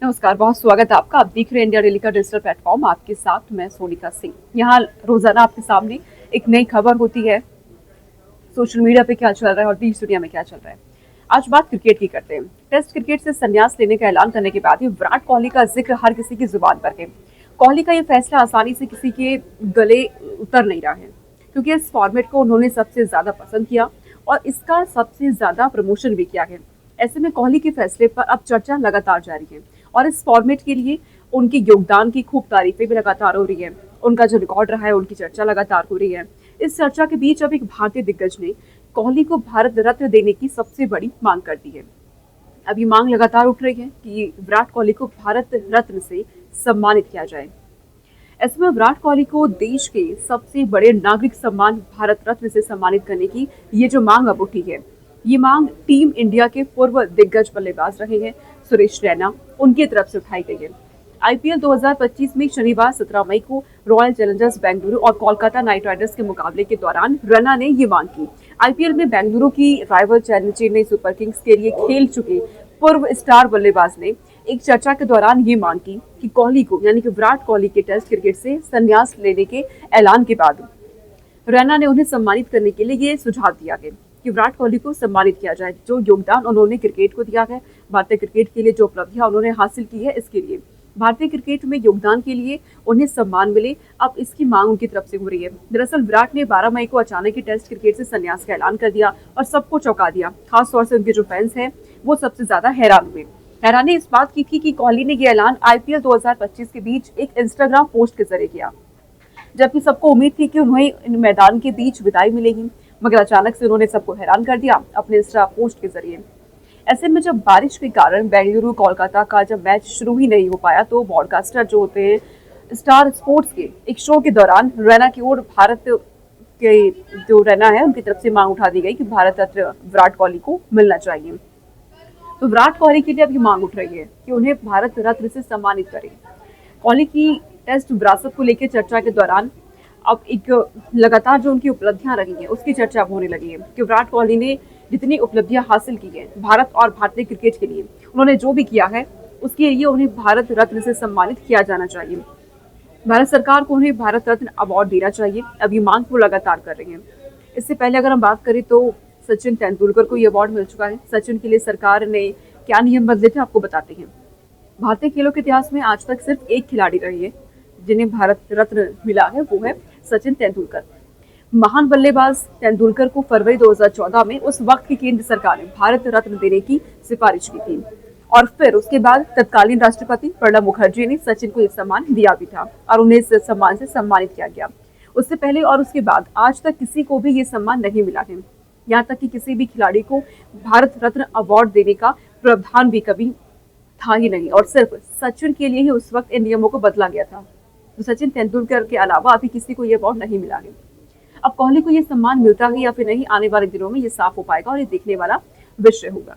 नमस्कार, बहुत स्वागत है आपका। आप देख रहे हैं इंडिया डेली का डिजिटल प्लेटफॉर्म। आपके साथ मैं सोनिका सिंह। यहाँ रोजाना आपके सामने एक नई खबर होती है, सोशल मीडिया पे क्या चल रहा है और देश दुनिया में क्या चल रहा है। आज बात क्रिकेट की करते हैं। टेस्ट क्रिकेट से संन्यास लेने का ऐलान करने के बाद ही विराट कोहली का जिक्र हर किसी की जुबान पर है। कोहली का ये फैसला आसानी से किसी के गले उतर नहीं रहा है, क्योंकि इस फॉर्मेट को उन्होंने सबसे ज्यादा पसंद किया और इसका सबसे ज्यादा प्रमोशन भी किया है। ऐसे में कोहली के फैसले पर अब चर्चा लगातार जारी है और इस फॉर्मेट के लिए उनके योगदान की खूब तारीफें भी लगातार हो रही है। उनका जो रिकॉर्ड रहा है उनकी चर्चा लगातार हो रही है। इस चर्चा के बीच अब एक भारतीय दिग्गज ने कोहली को भारत रत्न देने की सबसे बड़ी मांग कर दी है। अब ये मांग लगातार उठ रही है कि विराट कोहली को भारत रत्न से सम्मानित किया जाए। ऐसे में विराट कोहली को देश के सबसे बड़े नागरिक सम्मान भारत रत्न से सम्मानित करने की ये जो मांग अब उठी है, ये मांग टीम इंडिया के पूर्व दिग्गज बल्लेबाज रहे हैं सुरेश रैना, उनकी तरफ से उठाई गई है। आईपीएल 2025 में शनिवार 17 मई को रॉयल चैलेंजर्स बेंगलुरु और कोलकाता नाइट राइडर्स के मुकाबले के दौरान रैना ने ये मांग की। आईपीएल में बेंगलुरु की राइवल चेन्नई सुपर किंग्स के लिए खेल चुके पूर्व स्टार बल्लेबाज ने एक चर्चा के दौरान ये मांग की कि कोहली को, यानी कि विराट कोहली के टेस्ट क्रिकेट से संन्यास लेने के ऐलान के बाद रैना ने उन्हें सम्मानित करने के लिए ये सुझाव दिया है कि विराट कोहली को सम्मानित किया जाए। जो योगदान उन्होंने क्रिकेट को दिया है, भारतीय क्रिकेट के लिए जो उपलब्धियां उन्होंने हासिल की है, इसके लिए भारतीय क्रिकेट में योगदान के लिए उन्हें सम्मान मिले, अब इसकी मांग उनकी तरफ से हो रही है। दरअसल विराट ने 12 मई को अचानक ही टेस्ट क्रिकेट से संन्यास का ऐलान कर दिया और सबको चौंका दिया। खासतौर से उनके जो फैंस हैं वो सबसे ज्यादा हैरान हुए। हैरानी इस बात की थी कि कोहली ने यह ऐलान आईपीएल 2025 के बीच एक इंस्टाग्राम पोस्ट के जरिए किया, जबकि सबको उम्मीद थी कि उन्हें मैदान के बीच विदाई मिलेगी, मगर अचानक से उन्होंने सबको हैरान कर दिया अपने इंस्टा पोस्ट के जरिए। ऐसे में जब बारिश के कारण बेंगलुरु कोलकाता का जब मैच शुरू ही नहीं हो पाया, तो ब्रॉडकास्टर जो होते हैं स्टार स्पोर्ट्स के एक शो के दौरान रैना की ओर भारत के जो रैना है उनकी तरफ से मांग उठा दी गई कि भारत रत्न विराट कोहली को मिलना चाहिए। तो विराट कोहली के लिए अब ये मांग उठ रही है कि उन्हें भारत रत्न से सम्मानित करें। कोहली की टेस्ट विरासत को लेकर चर्चा के दौरान अब एक लगातार जो उनकी उपलब्धियां रही हैं उसकी चर्चा अब होने लगी है कि विराट कोहली ने जितनी उपलब्धियां हासिल की हैं भारत और भारतीय क्रिकेट के लिए, उन्होंने जो भी किया है उसके लिए उन्हें भारत रत्न से सम्मानित किया जाना चाहिए। भारत सरकार को उन्हें भारत रत्न अवार्ड देना चाहिए। अब ये मांग वो लगातार कर रहे हैं। इससे पहले अगर हम बात करें तो सचिन तेंदुलकर को ये अवार्ड मिल चुका है। सचिन के लिए सरकार ने क्या नियम बदले थे आपको बताते हैं। भारतीय खेलों के इतिहास में आज तक सिर्फ एक खिलाड़ी रही है जिन्हें भारत रत्न मिला है, वो है सचिन तेंदुलकर। महान बल्लेबाज तेंदुलकर को फरवरी 2014 में उस वक्त की केंद्र सरकार ने भारत रत्न देने की सिफारिश की थी और फिर उसके बाद तत्कालीन राष्ट्रपति प्रणब मुखर्जी ने सचिन को यह सम्मान दिया भी था और उन्हें इस सम्मान से सम्मानित किया गया। उससे पहले और उसके बाद आज तक किसी को भी ये सम्मान नहीं मिला है। यहाँ तक कि किसी भी खिलाड़ी को भारत रत्न अवार्ड देने का प्रावधान भी कभी था ही नहीं और सिर्फ सचिन के लिए ही उस वक्त इन नियमों को बदला गया था। तो सचिन तेंदुलकर के अलावा अभी किसी को ये अवार्ड नहीं मिला है। अब कोहली को ये सम्मान मिलता है या फिर नहीं, आने वाले दिनों में ये साफ हो पाएगा और ये देखने वाला विषय होगा।